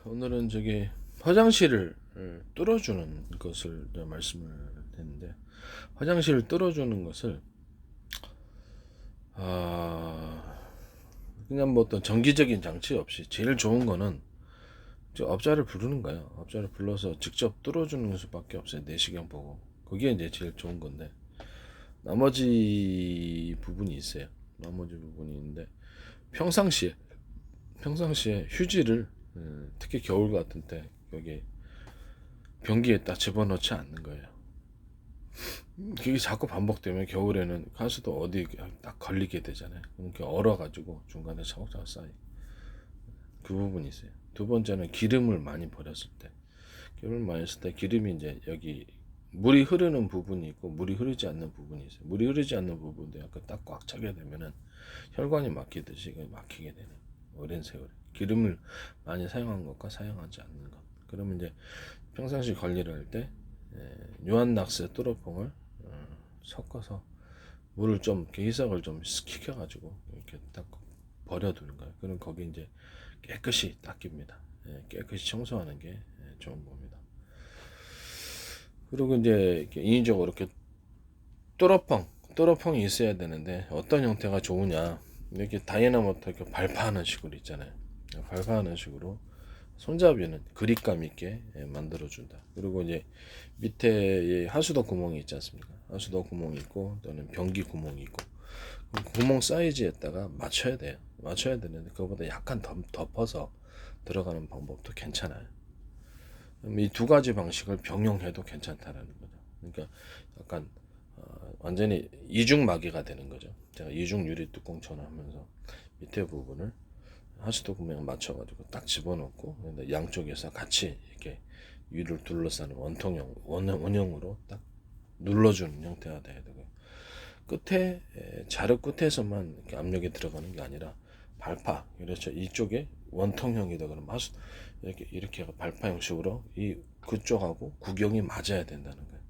오늘은 화장실을 뚫어주는 것을 말씀을 했는데, 화장실을 뚫어주는 것을 그냥 뭐 어떤 정기적인 장치 없이 제일 좋은 거는 업자를 부르는 거예요. 업자를 불러서 직접 뚫어주는 수밖에 없어요. 내시경 보고. 그게 이제 제일 좋은 건데, 나머지 부분이 있어요. 나머지 부분이 있는데, 평상시에 휴지를 특히 겨울 같은 때 여기 변기에다 집어넣지 않는 거예요. 그게 자꾸 반복되면 겨울에는 가스도 어디 딱 걸리게 되잖아요. 그렇게 얼어가지고 중간에 차곡차곡 쌓이. 그 부분이 있어요. 두 번째는 기름을 많이 버렸을 때, 기름이 이제 여기 물이 흐르는 부분이 있고 물이 흐르지 않는 부분이 있어요. 물이 흐르지 않는 부분도 약간 딱 꽉 차게 되면은 혈관이 막히듯이 막히게 되는, 오랜 세월에 기름을 많이 사용한 것과 사용하지 않는 것. 그러면 이제 평상시 관리를 할 때 유한낙스 뚜러퐁을 섞어서 물을 좀 이렇게 희석을 좀 시켜가지고 이렇게 딱 버려두는 거예요. 그럼 거기 이제 깨끗이 닦입니다. 깨끗이 청소하는 게 좋은 겁니다. 그리고 이제 이렇게 인위적으로 이렇게 뚜러펑이 있어야 되는데 어떤 형태가 좋으냐, 이렇게 다이나모터 이렇게 발파하는 식으로 있잖아요. 발파하는 식으로 손잡이는 그립감 있게 만들어준다. 그리고 이제 밑에 하수도 구멍이 있지 않습니까? 하수도 구멍이 있고 또는 변기 구멍이 있고, 구멍 사이즈에다가 맞춰야 돼요. 맞춰야 되는데 그거보다 약간 덮어서 들어가는 방법도 괜찮아요. 이 두 가지 방식을 병용해도 괜찮다라는 거죠. 그러니까 약간 완전히 이중마개가 되는 거죠. 제가 이중 유리 뚜껑처럼 하면서 밑에 부분을 하수도 구멍에 맞춰가지고 딱 집어넣고 양쪽에서 같이 이렇게 위를 둘러싸는 원형으로 딱 눌러주는 형태가 돼야 되고요. 끝에 자루 끝에서만 이렇게 압력이 들어가는 게 아니라 발파, 그렇죠. 이쪽에 원통형이다 그러면 이렇게 발파 형식으로 이 그쪽하고 구경이 맞아야 된다는 거예요.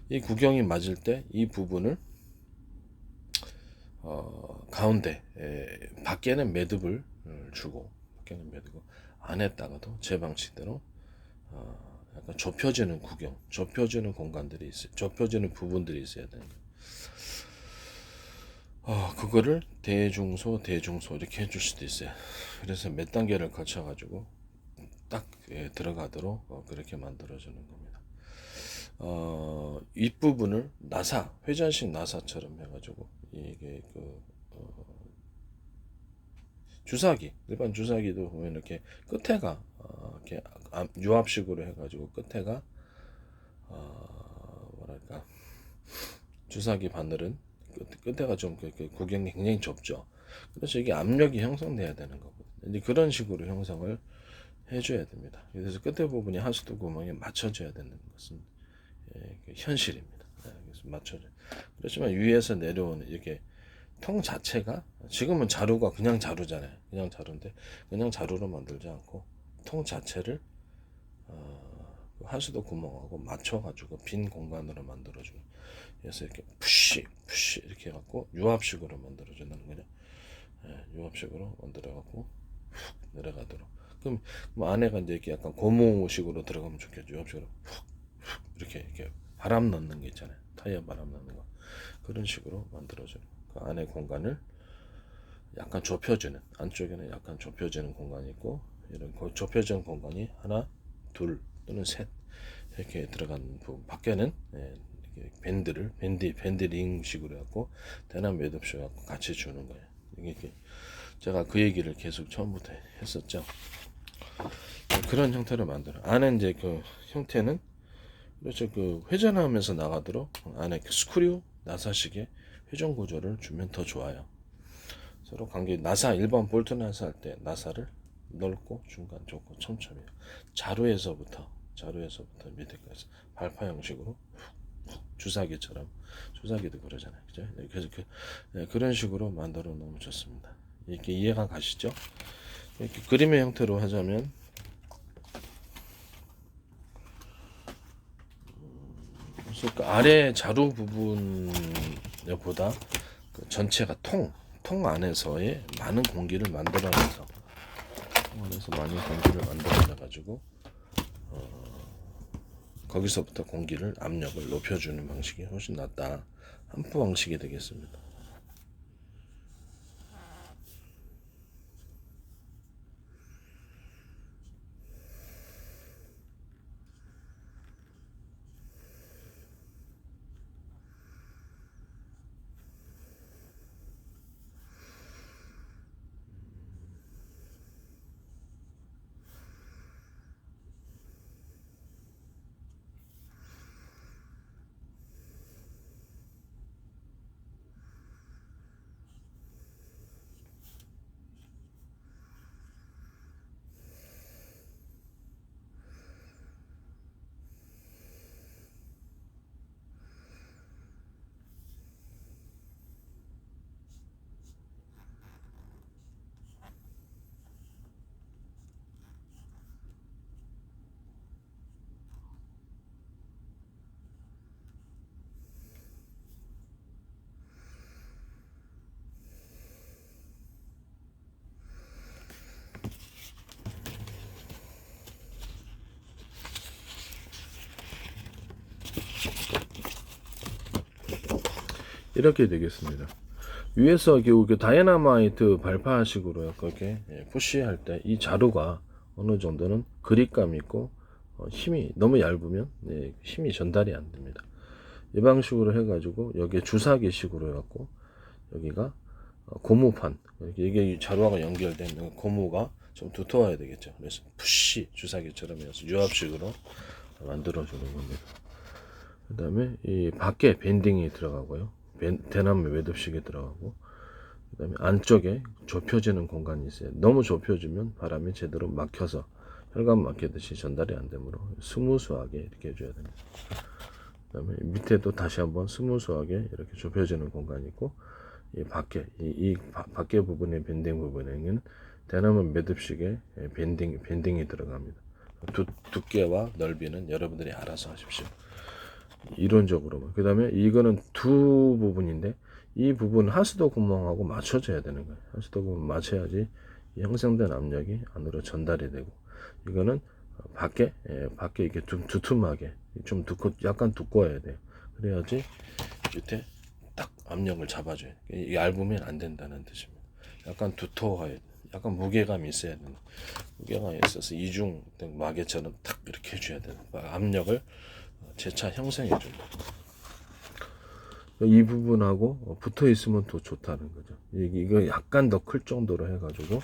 이 구경이 맞을 때 이 부분을 가운데 밖에는 매듭을 주고, 안에다가도 제 방식대로 약간 좁혀지는 공간들이 있어요. 좁혀지는 부분들이 있어야 되는 거예요. 그거를 대중소 이렇게 해줄 수도 있어요. 그래서 몇 단계를 거쳐가지고 딱 들어가도록 그렇게 만들어주는 겁니다. 윗부분을 회전식 나사처럼 해가지고 이게 일반 주사기도 보면 이렇게 끝에가 이렇게 유압식으로 해가지고 끝에가 뭐랄까, 주사기 바늘은 끝에가 좀 구경이 굉장히 좁죠. 그래서 이게 압력이 형성돼야 되는 거거든요. 이제 그런 식으로 형성을 해줘야 됩니다. 그래서 끝에 부분이 하수도 구멍에 맞춰져야 되는 것은 현실입니다. 그래서 맞춰져. 그렇지만 위에서 내려오는 이렇게 통 자체가, 지금은 자루가 그냥 자루잖아요. 그냥 자루인데 그냥 자루로 만들지 않고 통 자체를 하수도 구멍하고 맞춰가지고 빈 공간으로 만들어주는. 그래서 이렇게 푸시 이렇게 해갖고 유압식으로 만들어준다는 거죠. 유압식으로 만들어갖고 훅 내려가도록. 그럼 뭐 안에가 이제 이렇게 약간 고무식으로 들어가면 좋겠죠. 유압식으로 훅 이렇게 바람 넣는 게 있잖아요. 타이어 바람 넣는 거. 그런 식으로 만들어주는. 그 안에 공간을 약간 좁혀지는, 안쪽에는 약간 좁혀지는 공간이 있고, 이런 좁혀진 공간이 하나, 둘 또는 셋 이렇게 들어가는 부분. 밖에는 밴드링식으로 해갖고 대남 매듭쇼 갖고 같이 주는 거예요. 이게 제가 그 얘기를 계속 처음부터 했었죠. 그런 형태로 만들어. 안에 이제 그 형태는 그렇죠. 회전하면서 나가도록 안에 스크류 나사식의 회전 구조를 주면 더 좋아요. 서로 관계 일반 볼트 나사 할 때 나사를 넓고 중간 좁고 촘촘히 자루에서부터 밑에까지 발파 형식으로 주사기도 그러잖아요. 그죠? 그래서 그런 식으로 만들어 놓으면 좋습니다. 이렇게 이해가 가시죠? 이렇게 그림의 형태로 하자면 그 아래 자루 부분보다 전체가 통 안에서의 많은 공기를 만들어내서 통안에서 많이 공기를 만들어내 가지고 거기서부터 공기를 압력을 높여주는 방식이 훨씬 낫다. 한포 방식이 되겠습니다. 이렇게 되겠습니다. 위에서 그 다이너마이트 발파식으로 그렇게 푸시할 때 이 자루가 어느 정도는 그립감 있고 힘이 너무 얇으면 힘이 전달이 안 됩니다. 이 방식으로 해가지고 여기에 주사기식으로 해갖고 여기가 고무판, 이게 자루하고 연결된 고무가 좀 두터워야 되겠죠. 그래서 푸시 주사기처럼 해서 유압식으로 만들어주는 겁니다. 그 다음에 이 밖에 밴딩이 들어가고요. 대나무 매듭식에 들어가고, 그 다음에 안쪽에 좁혀지는 공간이 있어요. 너무 좁혀지면 바람이 제대로 막혀서 혈관 막히듯이 전달이 안 되므로 스무스하게 이렇게 해줘야 됩니다. 그 다음에 밑에도 다시 한번 스무스하게 이렇게 좁혀지는 공간이 있고, 이 밖에 부분의 밴딩 부분에는 대나무 매듭식에 밴딩이 들어갑니다. 두께와 넓이는 여러분들이 알아서 하십시오. 이론적으로만. 그 다음에 이거는 두 부분인데 이 부분 하수도 구멍하고 맞춰져야 되는 거예요. 하수도 구멍 맞춰야지 형성된 압력이 안으로 전달이 되고, 이거는 밖에 이렇게 좀 두툼하게 좀 약간 두꺼워야 돼요. 그래야지 밑에 딱 압력을 잡아줘요. 얇으면 안 된다는 뜻입니다. 약간 두터워야 돼. 약간 무게감이 있어야 되는, 무게감이 있어서 이중 마개처럼 탁 이렇게 해줘야 되는, 압력을 재차 형성해 준다. 이 부분하고 붙어 있으면 더 좋다는 거죠. 이거 약간 더 클 정도로 해가지고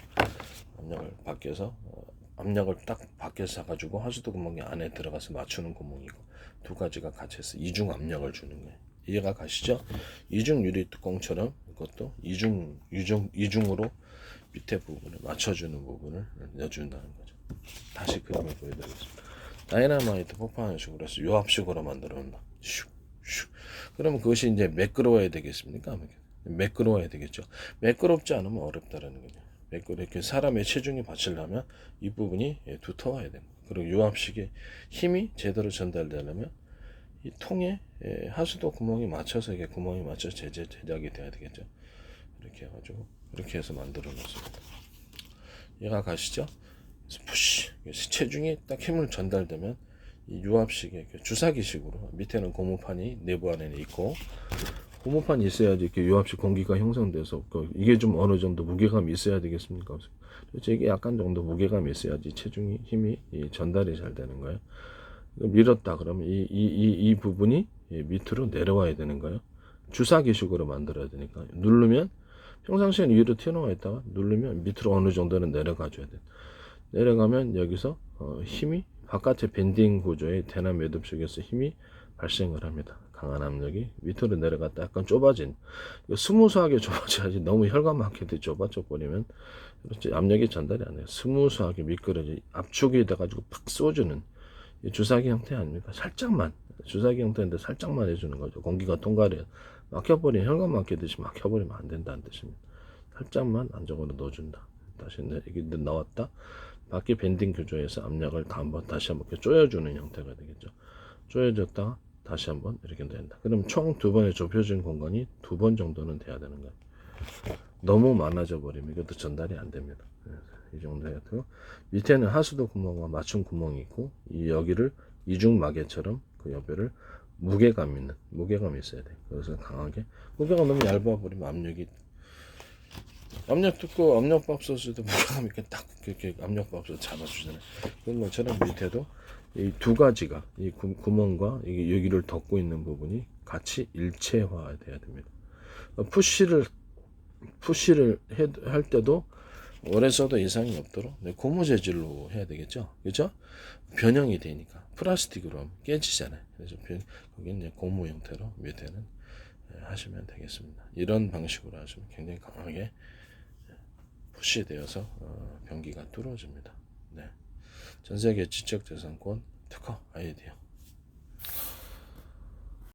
압력을 밖에서 압력을 딱 밖에서 가지고 하수도 구멍이 안에 들어가서 맞추는 구멍이고, 두 가지가 같이 해서 이중 압력을 주는 거예요. 이해가 가시죠? 이중 유리 뚜껑처럼 이것도 이중으로 밑에 부분을 맞춰주는 부분을 넣어준다는 거죠. 다시 그림을 보여드리겠습니다. 다이너마이트 폭파하는 식으로 해서 요압식으로 만들어 놓는다. 슉. 그러면 그것이 이제 매끄러워야 되겠습니까? 매끄러워야 되겠죠. 매끄럽지 않으면 어렵다라는 거죠. 이렇게 사람의 체중이 받치려면 이 부분이 두터워야 됩니다. 그리고 요압식의 힘이 제대로 전달되려면 이 통에 하수도 구멍이 맞춰서 이게 구멍이 맞춰 제작이 돼야 되겠죠. 이렇게 해가지고 이렇게 해서 만들어 놓습니다. 이해가 가시죠? 푸시, 체중이 딱 힘을 전달되면 이 유압식의 주사기식으로 밑에는 고무판이 내부 안에 있고, 고무판이 있어야지 이렇게 유압식 공기가 형성돼서 이게 좀 어느 정도 무게감이 있어야 되겠습니까? 그렇죠. 이게 약간 정도 무게감이 있어야지 체중이 힘이 전달이 잘 되는 거예요. 밀었다 그러면 이 부분이 밑으로 내려와야 되는 거예요. 주사기식으로 만들어야 되니까 누르면 평상시에는 위로 튀어나와 있다가 누르면 밑으로 어느 정도는 내려가줘야 돼. 내려가면 여기서 힘이 바깥의 밴딩 구조의 대나무 매듭 속에서 힘이 발생을 합니다. 강한 압력이 밑으로 내려갔다 약간 좁아진, 스무스하게 좁아져야지 너무 혈관 막히듯이 좁아져 버리면 압력이 전달이 안 돼요. 스무스하게 미끄러지 압축이 돼가지고 팍 쏘주는 주사기 형태 아닙니까? 살짝만, 주사기 형태인데 살짝만 해주는 거죠. 공기가 통과를 막혀버리면 혈관 막히듯이 막혀버리면 안 된다는 뜻입니다. 살짝만 안쪽으로 넣어준다. 다시 이게 나왔다. 밖에 밴딩 구조에서 압력을 다시 한번 이렇게 조여주는 형태가 되겠죠. 조여졌다가 다시 한번 이렇게 된다. 그럼 총 두 번의 좁혀진 공간이 두 번 정도는 돼야 되는 거예요. 너무 많아져 버리면 이것도 전달이 안 됩니다. 이 정도 해도 밑에는 하수도 구멍과 맞춤 구멍이 있고 이 여기를 이중 마개처럼 그 옆에를 무게감이 있어야 돼. 그래서 강하게 무게가 너무 얇아 버리면 압력 듣고 압력밥솥에도 무게감 있게 딱 이렇게 압력밥솥 잡아주잖아요. 그런 것처럼 밑에도 이 두 가지가 이 구멍과 이게 여기를 덮고 있는 부분이 같이 일체화돼야 됩니다. 푸시를 할 때도 오래 써도 이상이 없도록 고무 재질로 해야 되겠죠, 그죠? 변형이 되니까 플라스틱으로 하면 깨지잖아요. 그래서 거기는 이제 고무 형태로 밑에는 하시면 되겠습니다. 이런 방식으로 하시면 굉장히 강하게 푸시되어서 변기가 뚫어집니다. 네. 전세계 지적재산권 특허 아이디어.